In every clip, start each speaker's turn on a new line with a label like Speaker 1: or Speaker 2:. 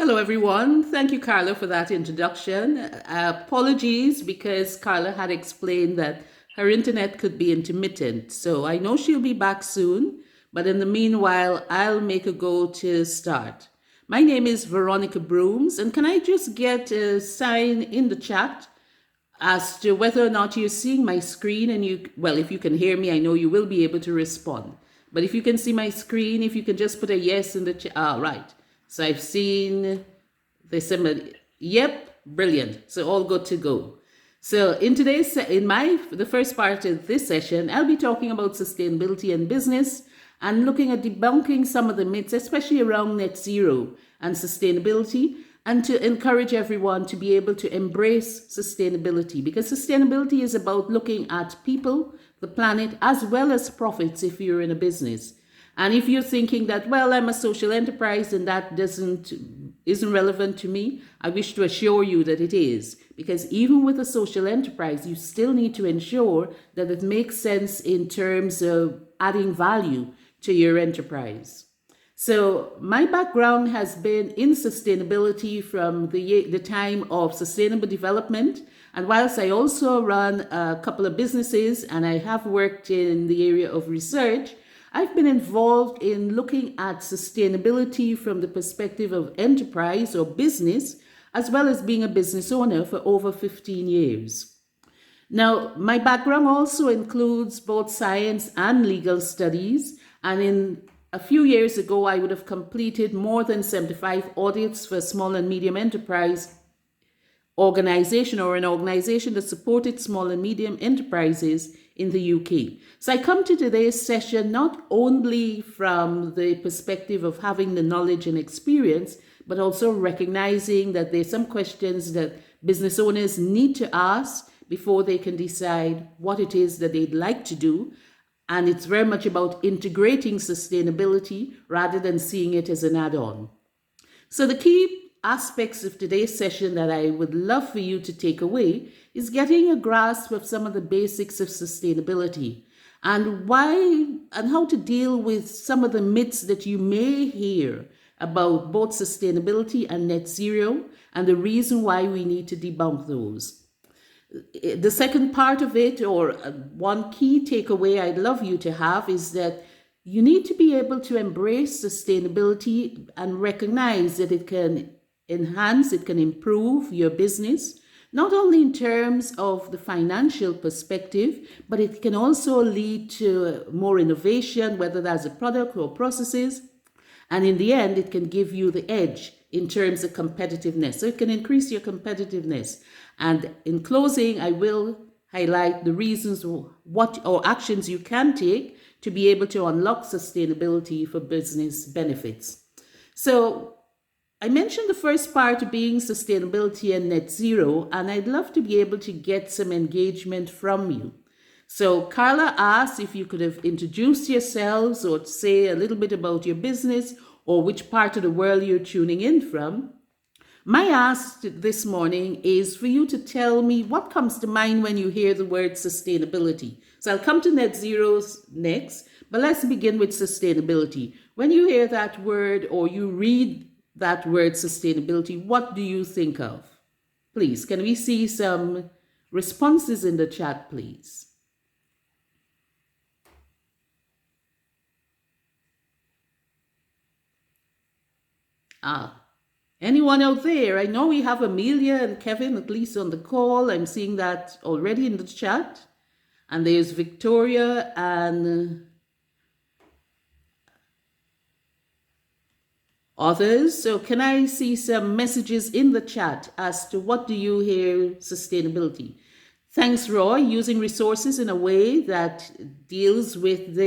Speaker 1: Hello, everyone. Thank you, Carla, for that introduction. Apologies because Carla had explained that her internet could be intermittent. So I know she'll be back soon, but in the meanwhile, I'll make a go to start. My name is Veronica Broomes, and can I just get a sign in the chat as to whether or not you're seeing my screen? And if you can hear me, I know you will be able to respond. But if you can see my screen, if you can just put a yes in the chat. Right. So I've seen the symbol. Yep, brilliant. So all good to go. So in the first part of this session, I'll be talking about sustainability and business and looking at debunking some of the myths, especially around net zero and sustainability, and to encourage everyone to be able to embrace sustainability, because sustainability is about looking at people, the planet, as well as profits if you're in a business. And if you're thinking that, well, I'm a social enterprise and that isn't relevant to me, I wish to assure you that it is. Because even with a social enterprise, you still need to ensure that it makes sense in terms of adding value to your enterprise. So my background has been in sustainability from the time of sustainable development. And whilst I also run a couple of businesses and I have worked in the area of research, I've been involved in looking at sustainability from the perspective of enterprise or business, as well as being a business owner for over 15 years. Now, my background also includes both science and legal studies, and a few years ago, I would have completed more than 75 audits for a small and medium enterprise organization or an organization that supported small and medium enterprises in the UK. So I come to today's session not only from the perspective of having the knowledge and experience, but also recognizing that there's some questions that business owners need to ask before they can decide what it is that they'd like to do. And it's very much about integrating sustainability rather than seeing it as an add-on. So the key aspects of today's session that I would love for you to take away is getting a grasp of some of the basics of sustainability and how to deal with some of the myths that you may hear about both sustainability and net zero and the reason why we need to debunk those. The second part of it, or one key takeaway I'd love you to have, is that you need to be able to embrace sustainability and recognize that it can enhance, it can improve your business, not only in terms of the financial perspective, but it can also lead to more innovation, whether that's a product or processes. And in the end, it can give you the edge in terms of competitiveness. So it can increase your competitiveness. And in closing, I will highlight the reasons or actions you can take to be able to unlock sustainability for business benefits. So I mentioned the first part being sustainability and net zero, and I'd love to be able to get some engagement from you. So Carla asked if you could have introduced yourselves or say a little bit about your business or which part of the world you're tuning in from. My ask this morning is for you to tell me what comes to mind when you hear the word sustainability. So I'll come to net zeros next, but let's begin with sustainability. When you hear that word or you read that word sustainability, what do you think of? Please, can we see some responses in the chat, please? Anyone out there? I know we have Amelia and Kevin at least on the call. I'm seeing that already in the chat. And there's Victoria and others. So can I see some messages in the chat as to what do you hear sustainability? Thanks, Roy. Using resources in a way that deals with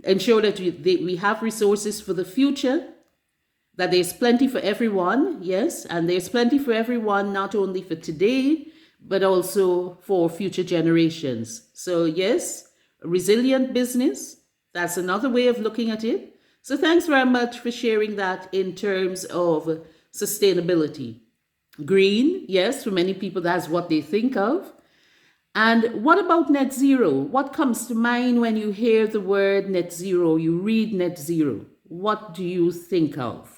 Speaker 1: ensure that we have resources for the future, that there's plenty for everyone, yes, and there's plenty for everyone, not only for today, but also for future generations. So yes, a resilient business, that's another way of looking at it. So thanks very much for sharing that in terms of sustainability. Green, yes, for many people, that's what they think of. And what about net zero? What comes to mind when you hear the word net zero, you read net zero? What do you think of?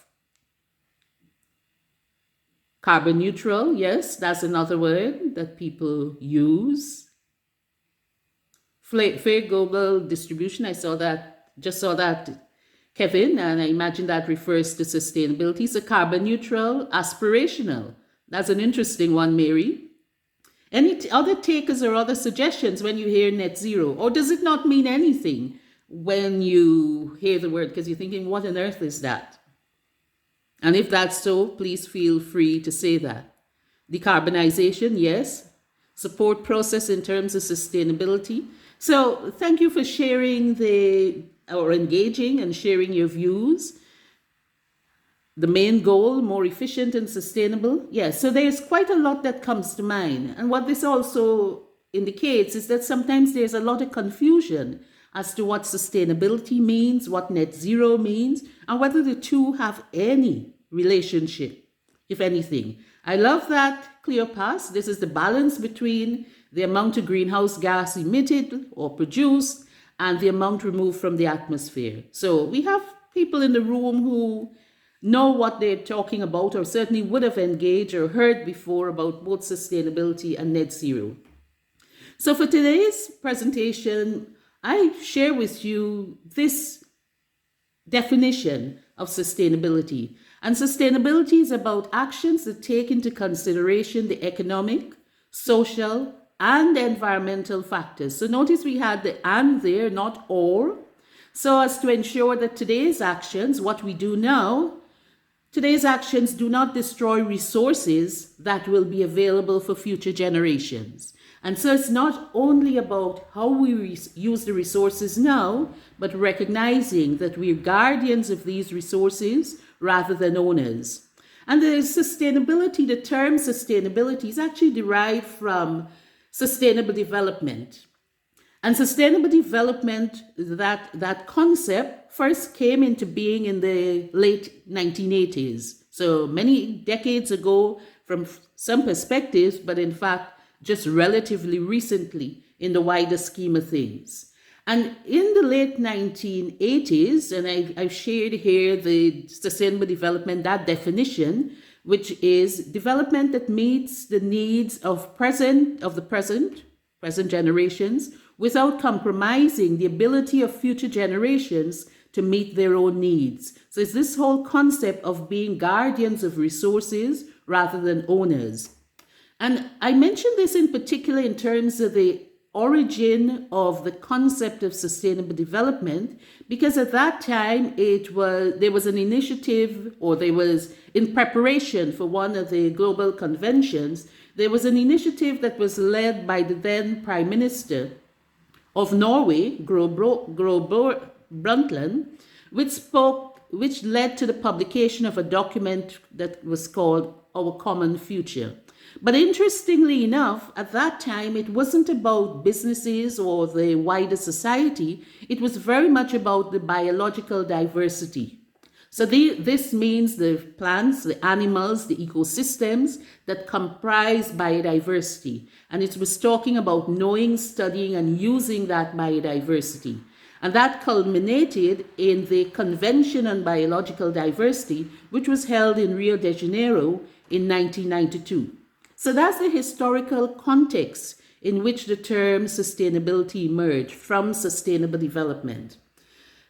Speaker 1: Carbon neutral, yes, that's another word that people use. Fair global distribution, just saw that, Kevin, and I imagine that refers to sustainability. So carbon neutral, aspirational. That's an interesting one, Mary. Any other takers or other suggestions when you hear net zero? Or does it not mean anything when you hear the word? Because you're thinking, what on earth is that? And if that's so, please feel free to say that. Decarbonization, yes. Support process in terms of sustainability. So thank you for sharing or engaging and sharing your views. The main goal, more efficient and sustainable. Yes, so there's quite a lot that comes to mind. And what this also indicates is that sometimes there's a lot of confusion as to what sustainability means, what net zero means, and whether the two have any relationship, if anything. I love that, Cleopas. This is the balance between the amount of greenhouse gas emitted or produced and the amount removed from the atmosphere. So we have people in the room who know what they're talking about, or certainly would have engaged or heard before about both sustainability and net zero. So for today's presentation, I share with you this definition of sustainability. And sustainability is about actions that take into consideration the economic, social, and environmental factors. So notice we had the and there, not or, so as to ensure that today's actions, what we do now, today's actions do not destroy resources that will be available for future generations. And so it's not only about how we use the resources now, but recognizing that we're guardians of these resources rather than owners. And the sustainability, the term sustainability is actually derived from sustainable development. And sustainable development, that concept first came into being in the late 1980s. So many decades ago from some perspectives, but in fact, just relatively recently in the wider scheme of things. And in the late 1980s, and I've shared here the sustainable development, that definition, which is development that meets the needs of the present generations without compromising the ability of future generations to meet their own needs. So it's this whole concept of being guardians of resources rather than owners. And I mention this in particular in terms of the origin of the concept of sustainable development, because at that time there was an initiative, or there was, in preparation for one of the global conventions, there was an initiative that was led by the then Prime Minister of Norway, Gro Brundtland, which led to the publication of a document that was called Our Common Future. But interestingly enough, at that time, it wasn't about businesses or the wider society. It was very much about the biological diversity. So this means the plants, the animals, the ecosystems that comprise biodiversity. And it was talking about knowing, studying, and using that biodiversity. And that culminated in the Convention on Biological Diversity, which was held in Rio de Janeiro in 1992. So that's the historical context in which the term sustainability emerged from sustainable development.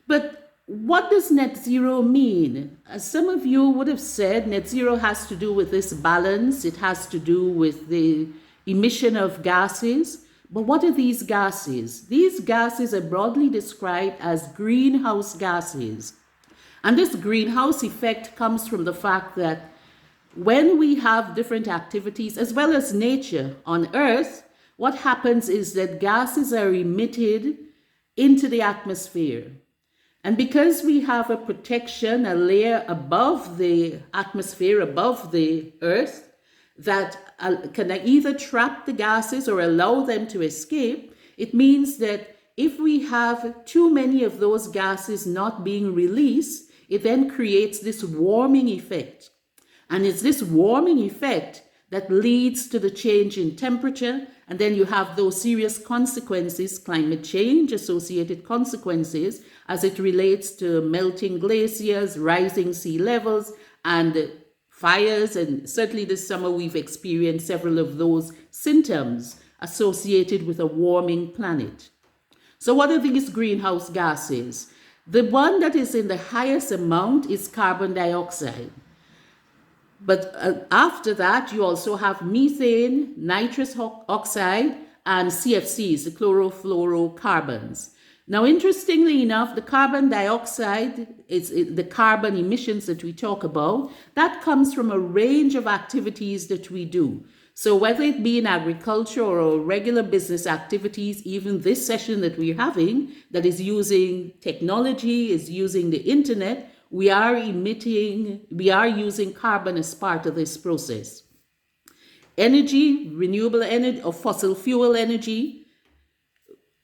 Speaker 1: But what does net zero mean? As some of you would have said, net zero has to do with this balance. It has to do with the emission of gases. But what are these gases? These gases are broadly described as greenhouse gases. And this greenhouse effect comes from the fact that when we have different activities, as well as nature on Earth, what happens is that gases are emitted into the atmosphere. And because we have a protection, a layer above the atmosphere, above the Earth, that can either trap the gases or allow them to escape, it means that if we have too many of those gases not being released, it then creates this warming effect. And it's this warming effect that leads to the change in temperature. And then you have those serious consequences, climate change associated consequences, as it relates to melting glaciers, rising sea levels, and fires, and certainly this summer we've experienced several of those symptoms associated with a warming planet. So what are these greenhouse gases? The one that is in the highest amount is carbon dioxide. But after that, you also have methane, nitrous oxide, and CFCs, the chlorofluorocarbons. Now, interestingly enough, the carbon dioxide is the carbon emissions that we talk about. That comes from a range of activities that we do. So whether it be in agriculture or regular business activities, even this session that we're having that is using technology, is using the internet, we are using carbon as part of this process. Energy, renewable energy or fossil fuel energy,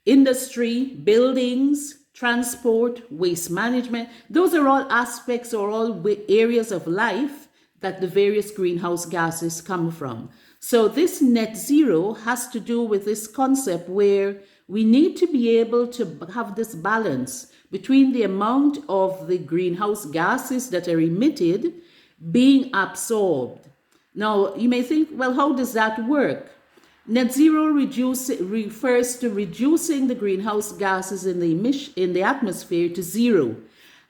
Speaker 1: industry, buildings, transport, waste management, those are all aspects or all areas of life that the various greenhouse gases come from. So this net zero has to do with this concept where we need to be able to have this balance between the amount of the greenhouse gases that are emitted being absorbed. Now, you may think, well, how does that work? Net zero refers to reducing the greenhouse gases in the atmosphere to zero.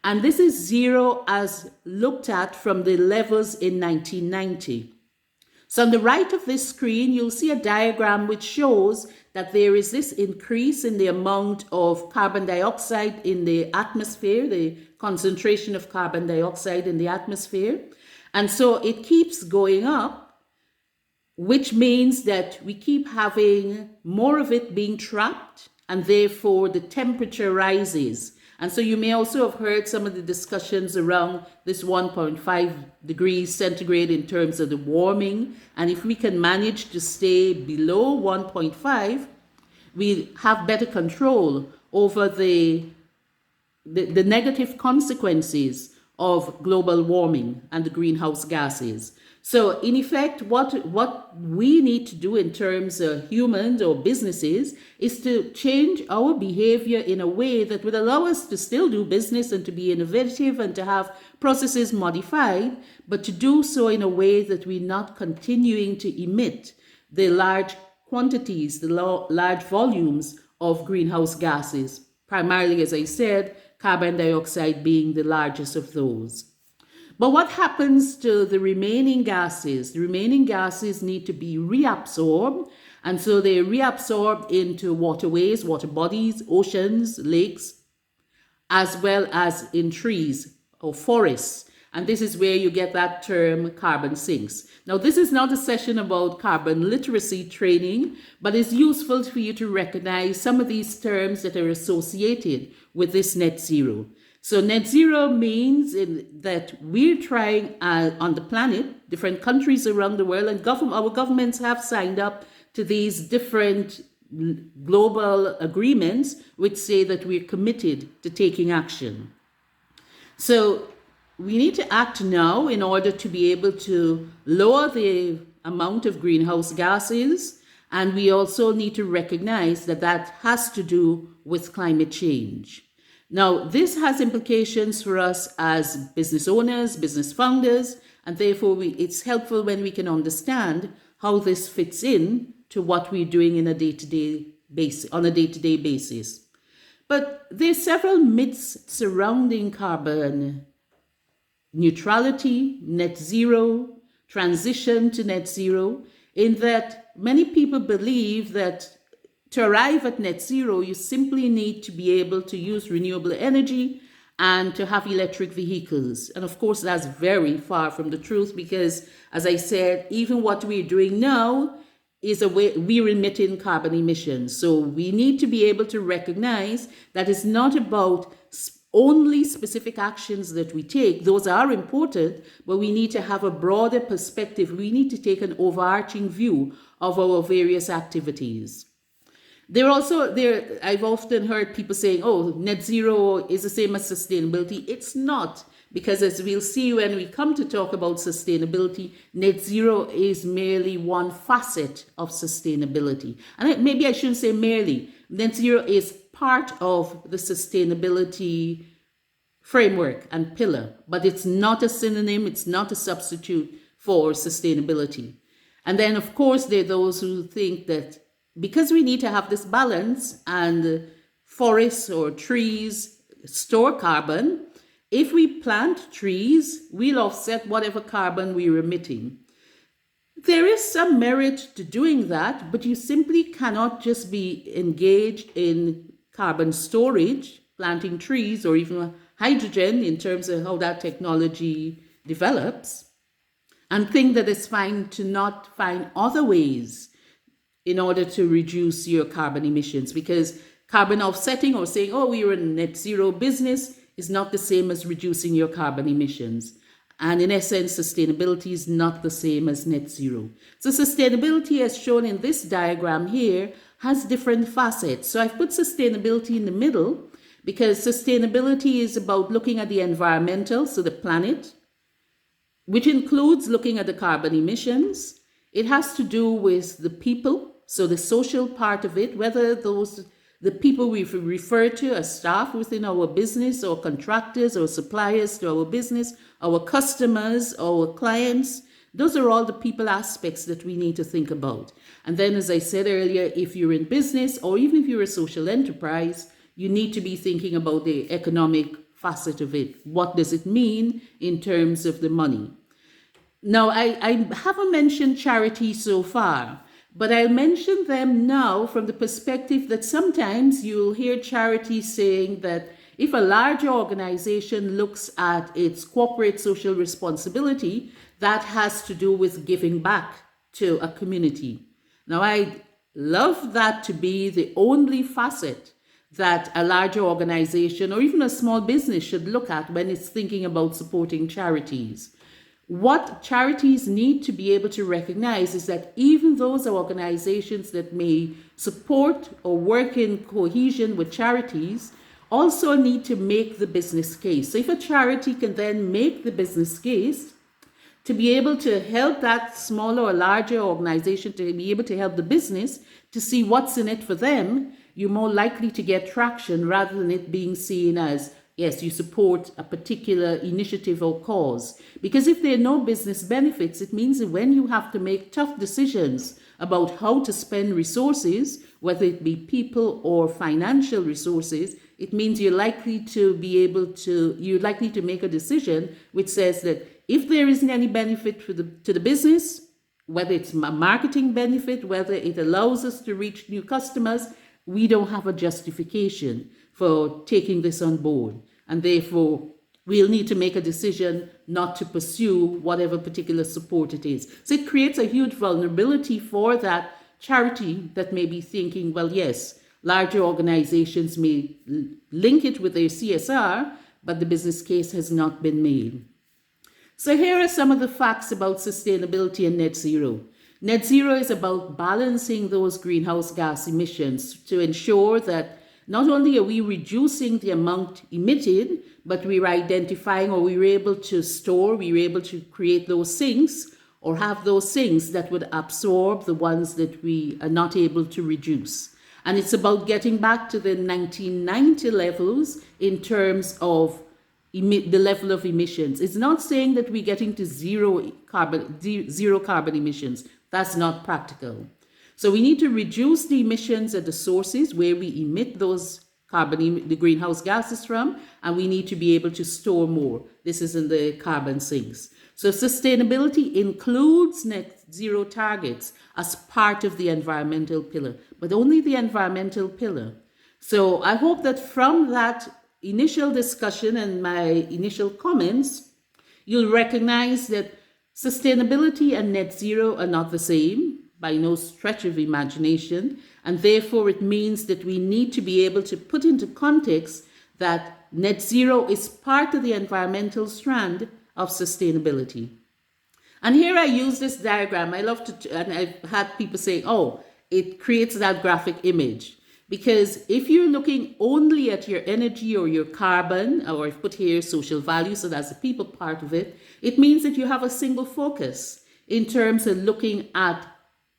Speaker 1: And this is zero as looked at from the levels in 1990. So on the right of this screen, you'll see a diagram which shows that there is this increase in the amount of carbon dioxide in the atmosphere, the concentration of carbon dioxide in the atmosphere. And so it keeps going up, which means that we keep having more of it being trapped, and therefore the temperature rises. And so you may also have heard some of the discussions around this 1.5 degrees centigrade in terms of the warming. And if we can manage to stay below 1.5, we have better control over the negative consequences of global warming and the greenhouse gases. So in effect, what we need to do in terms of humans or businesses is to change our behavior in a way that would allow us to still do business and to be innovative and to have processes modified, but to do so in a way that we're not continuing to emit the large quantities, the large volumes of greenhouse gases, primarily, as I said, carbon dioxide being the largest of those. But what happens to the remaining gases? The remaining gases need to be reabsorbed, and so they're reabsorbed into waterways, water bodies, oceans, lakes, as well as in trees or forests. And this is where you get that term carbon sinks. Now, this is not a session about carbon literacy training, but it's useful for you to recognize some of these terms that are associated with this net zero. So net zero means that we're trying on the planet, different countries around the world, and our governments have signed up to these different global agreements which say that we're committed to taking action. So we need to act now in order to be able to lower the amount of greenhouse gases, and we also need to recognize that that has to do with climate change. Now, this has implications for us as business owners, business founders, and therefore it's helpful when we can understand how this fits in to what we're doing on a day-to-day basis. But there's several myths surrounding carbon neutrality, net zero, transition to net zero, in that many people believe that to arrive at net zero, you simply need to be able to use renewable energy and to have electric vehicles. And of course, that's very far from the truth because, as I said, even what we're doing now is a way we're emitting carbon emissions. So we need to be able to recognize that it's not about only specific actions that we take. Those are important, but we need to have a broader perspective. We need to take an overarching view of our various activities. I've often heard people saying, oh, net zero is the same as sustainability. It's not, because as we'll see when we come to talk about sustainability, net zero is merely one facet of sustainability. And maybe I shouldn't say merely. Net zero is part of the sustainability framework and pillar, but it's not a synonym, it's not a substitute for sustainability. And then, of course, there are those who think that because we need to have this balance and forests or trees store carbon, if we plant trees, we'll offset whatever carbon we're emitting. There is some merit to doing that, but you simply cannot just be engaged in carbon storage, planting trees, or even hydrogen in terms of how that technology develops, and think that it's fine to not find other ways in order to reduce your carbon emissions, because carbon offsetting or saying, oh, we're a net zero business is not the same as reducing your carbon emissions. And in essence, sustainability is not the same as net zero. So sustainability, as shown in this diagram here, has different facets. So I've put sustainability in the middle because sustainability is about looking at the environmental, so the planet, which includes looking at the carbon emissions. It has to do with the people, so the social part of it, whether the people we refer to as staff within our business or contractors or suppliers to our business, our customers, our clients, those are all the people aspects that we need to think about. And then, as I said earlier, if you're in business or even if you're a social enterprise, you need to be thinking about the economic facet of it. What does it mean in terms of the money? Now, I haven't mentioned charity so far, but I'll mention them now from the perspective that sometimes you'll hear charities saying that if a larger organization looks at its corporate social responsibility, that has to do with giving back to a community. Now, I love that to be the only facet that a larger organization or even a small business should look at when it's thinking about supporting charities. What charities need to be able to recognize is that even those organizations that may support or work in cohesion with charities also need to make the business case. So if a charity can then make the business case to be able to help that smaller or larger organization to be able to help the business to see what's in it for them, you're more likely to get traction rather than it being seen as, yes, you support a particular initiative or cause. Because if there are no business benefits, it means that when you have to make tough decisions about how to spend resources, whether it be people or financial resources, it means you're likely to make a decision which says that if there isn't any benefit to the business, whether it's a marketing benefit, whether it allows us to reach new customers, we don't have a justification for taking this on board. And therefore, we'll need to make a decision not to pursue whatever particular support it is. So it creates a huge vulnerability for that charity that may be thinking, well, yes, larger organizations may link it with their CSR, but the business case has not been made. So here are some of the facts about sustainability and net zero. Net zero is about balancing those greenhouse gas emissions to ensure that not only are we reducing the amount emitted, but we're identifying or we're able to store, we're able to create those sinks or have those sinks that would absorb the ones that we are not able to reduce. And it's about getting back to the 1990 levels in terms of the level of emissions. It's not saying that we're getting to zero carbon emissions. That's not practical. So we need to reduce the emissions at the sources where we emit those the greenhouse gases from, and we need to be able to store more. This is in the carbon sinks. So sustainability includes net zero targets as part of the environmental pillar, but only the environmental pillar. So I hope that from that initial discussion and my initial comments, you'll recognize that sustainability and net zero are not the same by no stretch of imagination, and therefore it means that we need to be able to put into context that net zero is part of the environmental strand of sustainability. And here I use this diagram. I love to, and I've had people say, oh, it creates that graphic image. Because if you're looking only at your energy or your carbon, or I've put here social value, so that's the people part of it, it means that you have a single focus in terms of looking at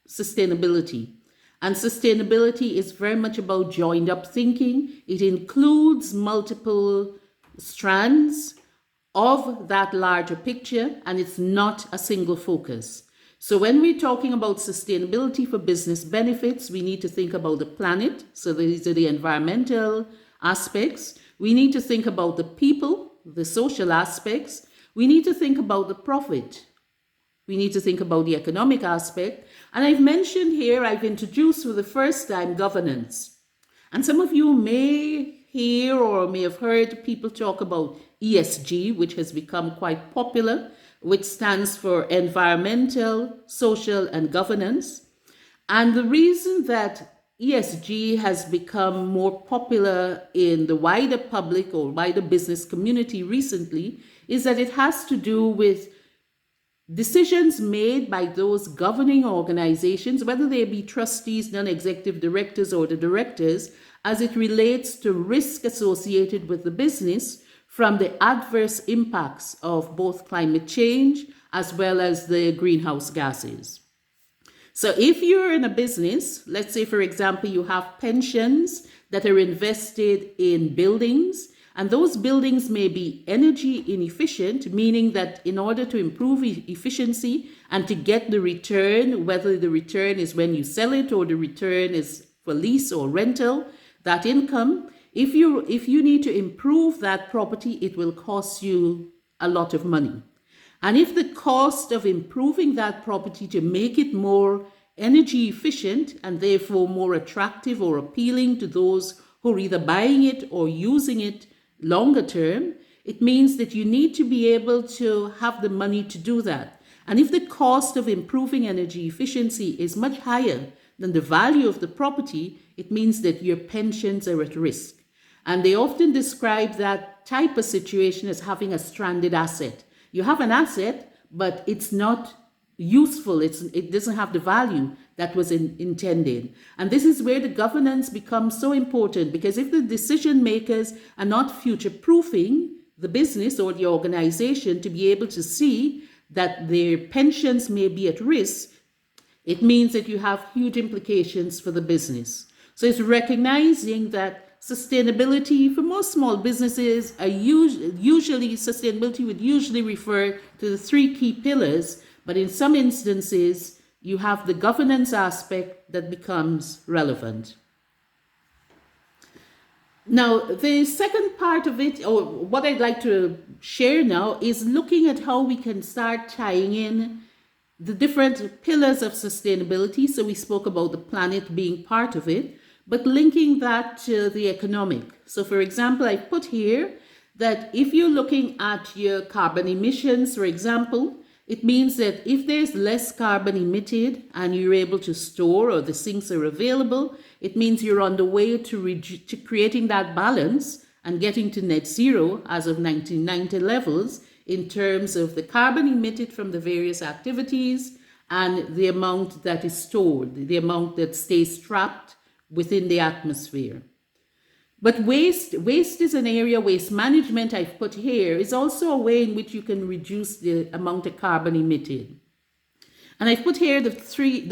Speaker 1: sustainability. And sustainability is very much about joined up thinking. It includes multiple strands of that larger picture, and it's not a single focus. So when we're talking about sustainability for business benefits, we need to think about the planet. So these are the environmental aspects. We need to think about the people, the social aspects. We need to think about the profit. We need to think about the economic aspect. And I've mentioned here, I've introduced for the first time governance. And some of you may hear or may have heard people talk about ESG, which has become quite popular, which stands for environmental, social, and governance. And the reason that ESG has become more popular in the wider public or wider business community recently is that it has to do with decisions made by those governing organizations, whether they be trustees, non-executive directors, or the directors, as it relates to risk associated with the business from the adverse impacts of both climate change as well as the greenhouse gases. So if you're in a business, let's say, for example, you have pensions that are invested in buildings, and those buildings may be energy inefficient, meaning that in order to improve efficiency and to get the return, whether the return is when you sell it or the return is for lease or rental, that income, if you need to improve that property, it will cost you a lot of money. And if the cost of improving that property to make it more energy efficient and therefore more attractive or appealing to those who are either buying it or using it longer term, it means that you need to be able to have the money to do that. And if the cost of improving energy efficiency is much higher than the value of the property, it means that your pensions are at risk. And they often describe that type of situation as having a stranded asset. You have an asset, but it's not useful. It doesn't have the value that was intended. And this is where the governance becomes so important, because if the decision makers are not future-proofing the business or the organization to be able to see that their pensions may be at risk, it means that you have huge implications for the business. So it's recognizing that sustainability for most small businesses are usually sustainability would usually refer to the three key pillars, but in some instances you have the governance aspect that becomes relevant. Now, the second part of it, or what I'd like to share now, is looking at how we can start tying in the different pillars of sustainability. So we spoke about the planet being part of it, but linking that to the economic. So for example, I put here that if you're looking at your carbon emissions, for example, it means that if there's less carbon emitted and you're able to store or the sinks are available, it means you're on the way to creating that balance and getting to net zero as of 1990 levels in terms of the carbon emitted from the various activities and the amount that is stored, the amount that stays trapped within the atmosphere. But waste is an area, waste management I've put here, is also a way in which you can reduce the amount of carbon emitted. And I've put here the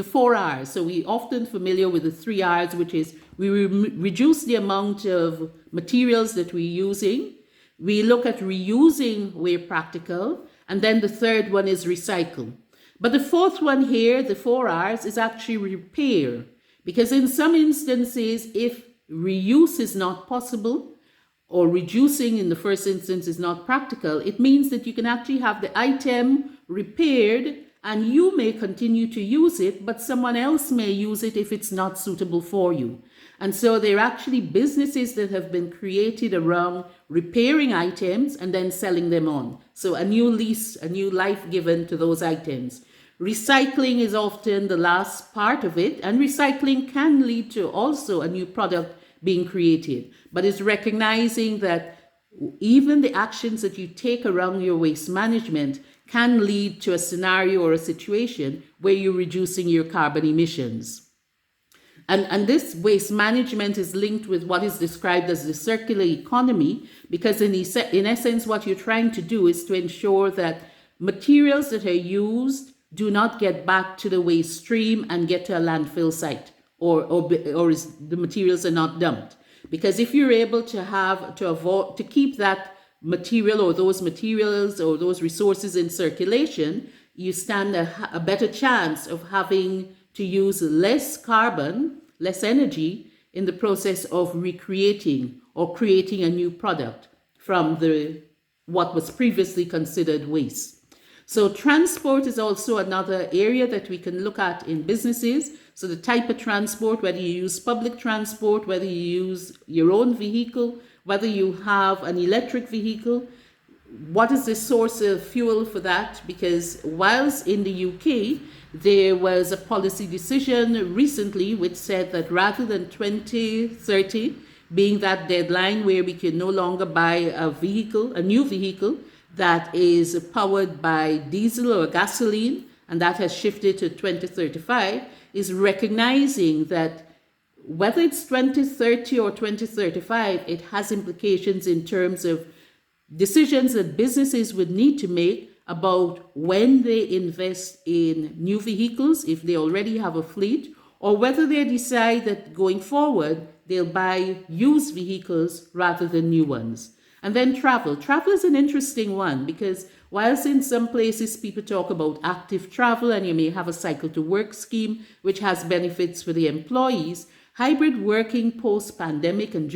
Speaker 1: 4 R's. So we often familiar with the 3 R's, which is we reduce the amount of materials that we're using. We look at reusing where practical. And then the third one is recycle. But the fourth one here, the 4 R's, is actually repair. Because in some instances, if reuse is not possible, or reducing in the first instance is not practical, it means that you can actually have the item repaired and you may continue to use it, but someone else may use it if it's not suitable for you. And so there are actually businesses that have been created around repairing items and then selling them on. So a new lease, a new life given to those items. Recycling is often the last part of it, and recycling can lead to also a new product being created. But it's recognizing that even the actions that you take around your waste management can lead to a scenario or a situation where you're reducing your carbon emissions. And this waste management is linked with what is described as the circular economy, because in essence, what you're trying to do is to ensure that materials that are used do not get back to the waste stream and get to a landfill site, or the materials are not dumped. Because if you're able to keep that material or those materials or those resources in circulation, you stand a better chance of having to use less carbon, less energy in the process of recreating or creating a new product from what was previously considered waste. So transport is also another area that we can look at in businesses. So the type of transport, whether you use public transport, whether you use your own vehicle, whether you have an electric vehicle, what is the source of fuel for that? Because whilst in the UK, there was a policy decision recently which said that rather than 2030 being that deadline where we can no longer buy a new vehicle that is powered by diesel or gasoline, and that has shifted to 2035, is recognizing that whether it's 2030 or 2035, it has implications in terms of decisions that businesses would need to make about when they invest in new vehicles, if they already have a fleet, or whether they decide that going forward, they'll buy used vehicles rather than new ones. And then travel. Travel is an interesting one because whilst in some places people talk about active travel and you may have a cycle to work scheme, which has benefits for the employees, hybrid working post-pandemic and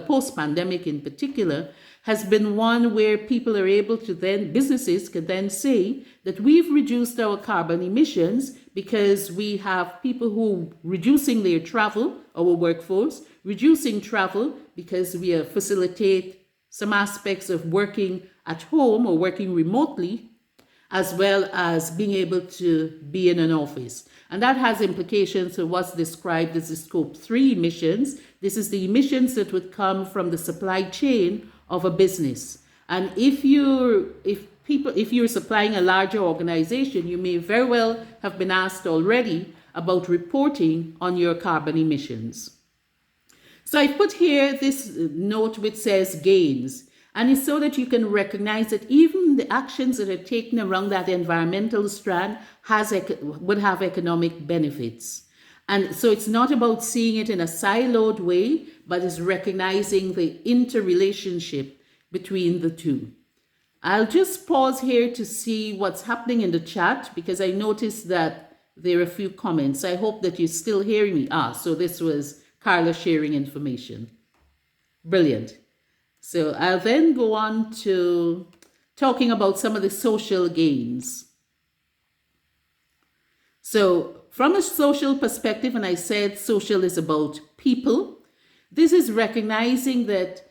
Speaker 1: post-pandemic in particular, has been one where people are able to businesses can then say that we've reduced our carbon emissions because we have people who reducing their travel, our workforce, reducing travel because we facilitate some aspects of working at home or working remotely, as well as being able to be in an office. And that has implications for what's described as the Scope 3 emissions. This is the emissions that would come from the supply chain of a business. And if you're supplying a larger organization, you may very well have been asked already about reporting on your carbon emissions. So I put here this note which says gains, and it's so that you can recognize that even the actions that are taken around that environmental strand would have economic benefits. And so it's not about seeing it in a siloed way, but it's recognizing the interrelationship between the two. I'll just pause here to see what's happening in the chat because I noticed that there are a few comments. I hope that you're still hearing me. So this was Carla sharing information. Brilliant. So I'll then go on to talking about some of the social gains. So from a social perspective, and I said social is about people, this is recognizing that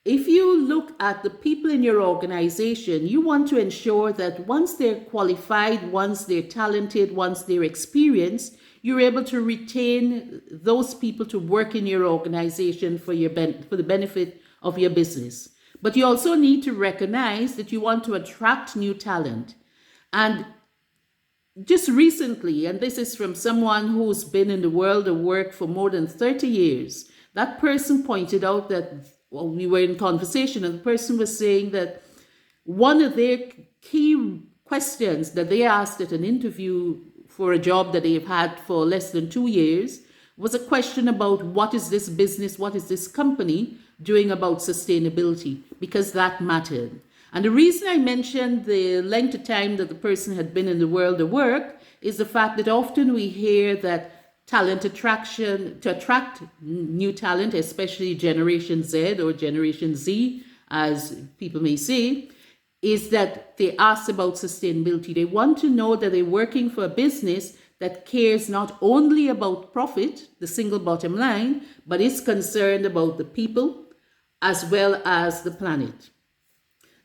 Speaker 1: if you look at the people in your organization, you want to ensure that once they're qualified, once they're talented, once they're experienced, you're able to retain those people to work in your organization for the benefit of your business. But you also need to recognize that you want to attract new talent. And just recently, and this is from someone who's been in the world of work for more than 30 years, that person pointed out that, we were in conversation and the person was saying that one of their key questions that they asked at an interview for a job that they've had for less than 2 years was a question about what is this business, what is this company doing about sustainability, because that mattered. And the reason I mentioned the length of time that the person had been in the world of work is the fact that often we hear that talent attraction, to attract new talent, especially Generation Z or Generation Z, as people may say, is that they ask about sustainability. They want to know that they're working for a business that cares not only about profit, the single bottom line, but is concerned about the people as well as the planet.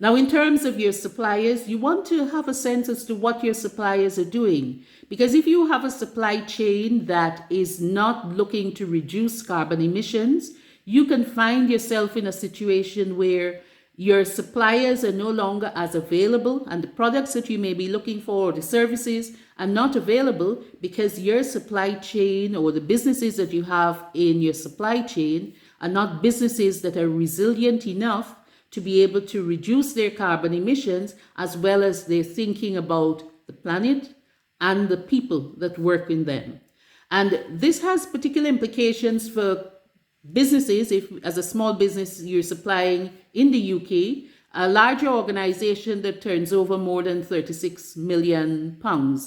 Speaker 1: Now, in terms of your suppliers, you want to have a sense as to what your suppliers are doing. Because if you have a supply chain that is not looking to reduce carbon emissions, you can find yourself in a situation where your suppliers are no longer as available and the products that you may be looking for or the services are not available because your supply chain or the businesses that you have in your supply chain are not businesses that are resilient enough to be able to reduce their carbon emissions, as well as they're thinking about the planet and the people that work in them. And this has particular implications for businesses, if as a small business you're supplying in the UK, a larger organization that turns over more than £36 million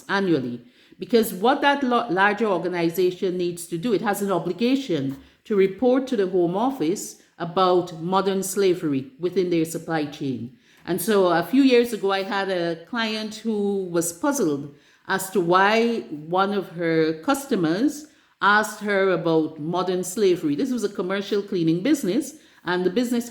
Speaker 1: annually. Because what that larger organization needs to do, it has an obligation to report to the Home Office about modern slavery within their supply chain. And so a few years ago, I had a client who was puzzled as to why one of her customers asked her about modern slavery. This was a commercial cleaning business, and the business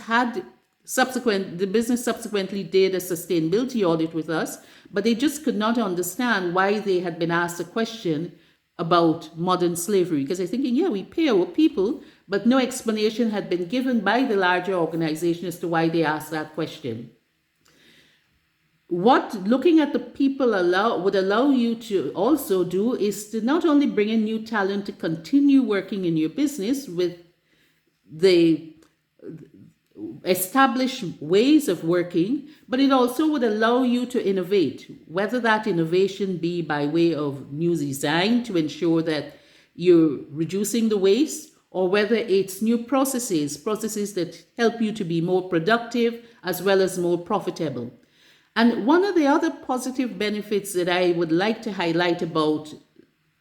Speaker 1: subsequently did a sustainability audit with us, but they just could not understand why they had been asked a question about modern slavery, because they're thinking, yeah, we pay our people, but no explanation had been given by the larger organization as to why they asked that question. What looking at the people would allow you to also do is to not only bring in new talent to continue working in your business with the established ways of working, but it also would allow you to innovate, whether that innovation be by way of new design to ensure that you're reducing the waste, or whether it's new processes that help you to be more productive as well as more profitable. And one of the other positive benefits that I would like to highlight about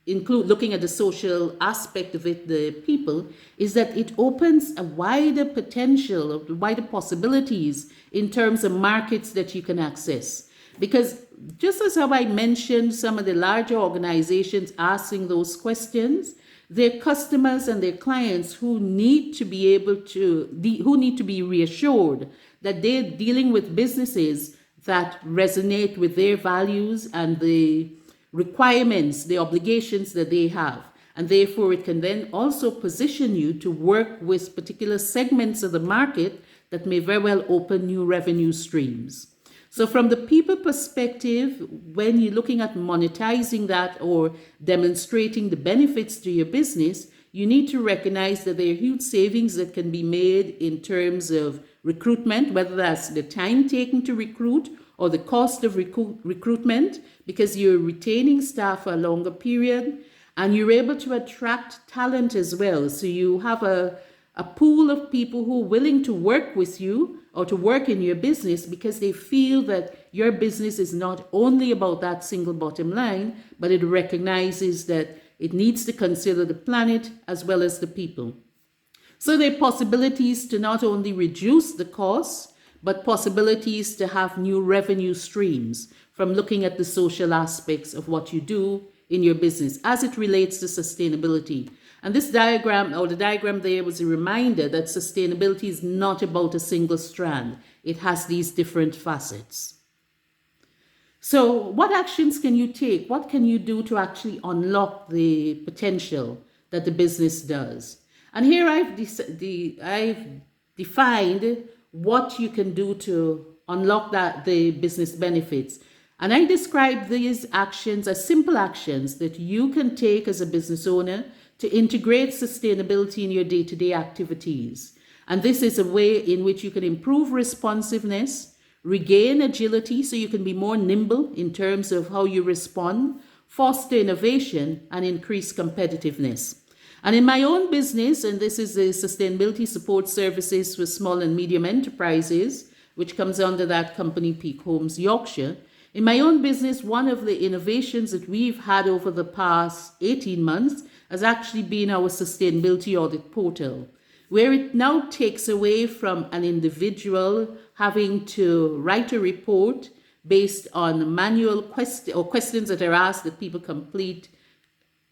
Speaker 1: looking at the social aspect of it, the people, is that it opens a wider potential, wider possibilities in terms of markets that you can access. Because just as how I mentioned some of the larger organizations asking those questions, their customers and their clients who need to be reassured that they're dealing with businesses that resonate with their values and the requirements, the obligations that they have. And therefore, it can then also position you to work with particular segments of the market that may very well open new revenue streams. So from the people perspective, when you're looking at monetizing that or demonstrating the benefits to your business, you need to recognize that there are huge savings that can be made in terms of recruitment, whether that's the time taken to recruit or the cost of recruitment, because you're retaining staff for a longer period, and you're able to attract talent as well. So you have a pool of people who are willing to work with you or to work in your business because they feel that your business is not only about that single bottom line, but it recognizes that it needs to consider the planet as well as the people. So there are possibilities to not only reduce the costs, but possibilities to have new revenue streams from looking at the social aspects of what you do in your business as it relates to sustainability. And this diagram, or the diagram there, was a reminder that sustainability is not about a single strand. It has these different facets. So what actions can you take? What can you do to actually unlock the potential that the business does? And here I've defined what you can do to unlock the business benefits. And I describe these actions as simple actions that you can take as a business owner to integrate sustainability in your day-to-day activities. And this is a way in which you can improve responsiveness, regain agility so you can be more nimble in terms of how you respond, foster innovation, and increase competitiveness. And in my own business, and this is the Sustainability Support Services for Small and Medium Enterprises, which comes under that company, Peak Homes Yorkshire. In my own business, one of the innovations that we've had over the past 18 months has actually been our Sustainability Audit Portal, where it now takes away from an individual having to write a report based on manual questions that are asked that people complete,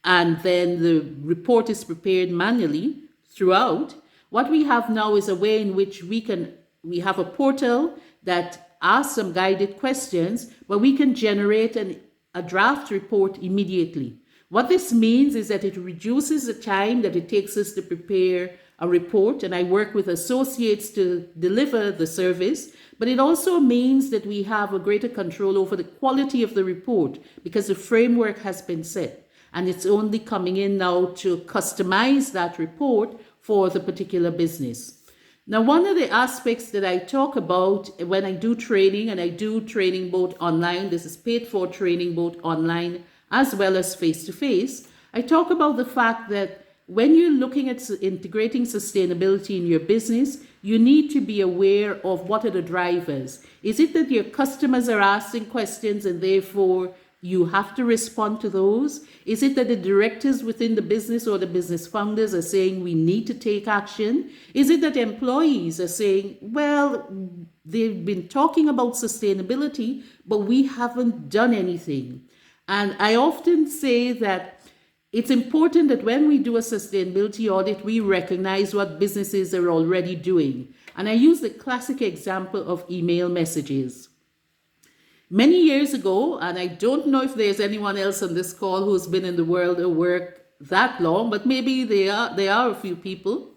Speaker 1: and then the report is prepared manually throughout. What we have now is a way in which we have a portal that asks some guided questions, but we can generate a draft report immediately. What this means is that it reduces the time that it takes us to prepare a report, and I work with associates to deliver the service, but it also means that we have a greater control over the quality of the report because the framework has been set, and it's only coming in now to customize that report for the particular business. Now, one of the aspects that I talk about when I do training, and I do training both online, this is paid for training both online as well as face-to-face, I talk about the fact that when you're looking at integrating sustainability in your business, you need to be aware of what are the drivers. Is it that your customers are asking questions and therefore you have to respond to those? Is it that the directors within the business or the business founders are saying we need to take action? Is it that employees are saying, well, they've been talking about sustainability, but we haven't done anything? And I often say that it's important that when we do a sustainability audit, we recognize what businesses are already doing. And I use the classic example of email messages. Many years ago, and I don't know if there's anyone else on this call who's been in the world of work that long, but maybe there are a few people,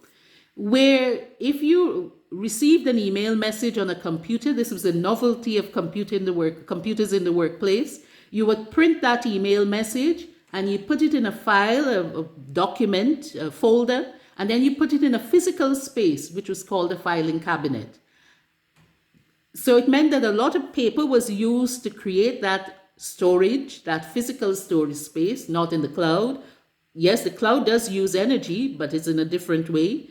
Speaker 1: where if you received an email message on a computer, this was the novelty of computers in the workplace, you would print that email message and you put it in a file, a document, a folder, and then you put it in a physical space, which was called a filing cabinet. So it meant that a lot of paper was used to create that storage, that physical storage space, not in the cloud. Yes, the cloud does use energy, but it's in a different way.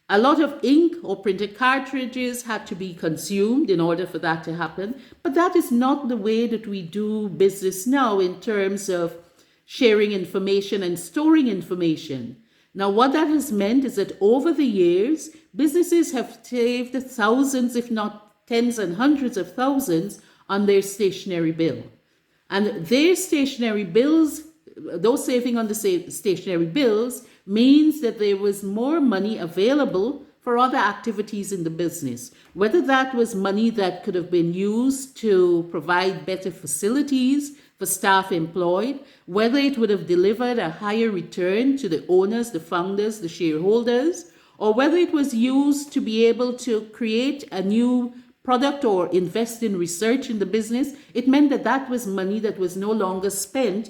Speaker 1: A lot of ink or printed cartridges had to be consumed in order for that to happen. But that is not the way that we do business now in terms of sharing information and storing information. Now, what that has meant is that over the years, businesses have saved thousands, if not tens and hundreds of thousands on their stationery bill. And their stationery bills, those saving on the stationery bills, means that there was more money available for other activities in the business. Whether that was money that could have been used to provide better facilities for staff employed, whether it would have delivered a higher return to the owners, the founders, the shareholders, or whether it was used to be able to create a new product or invest in research in the business, it meant that that was money that was no longer spent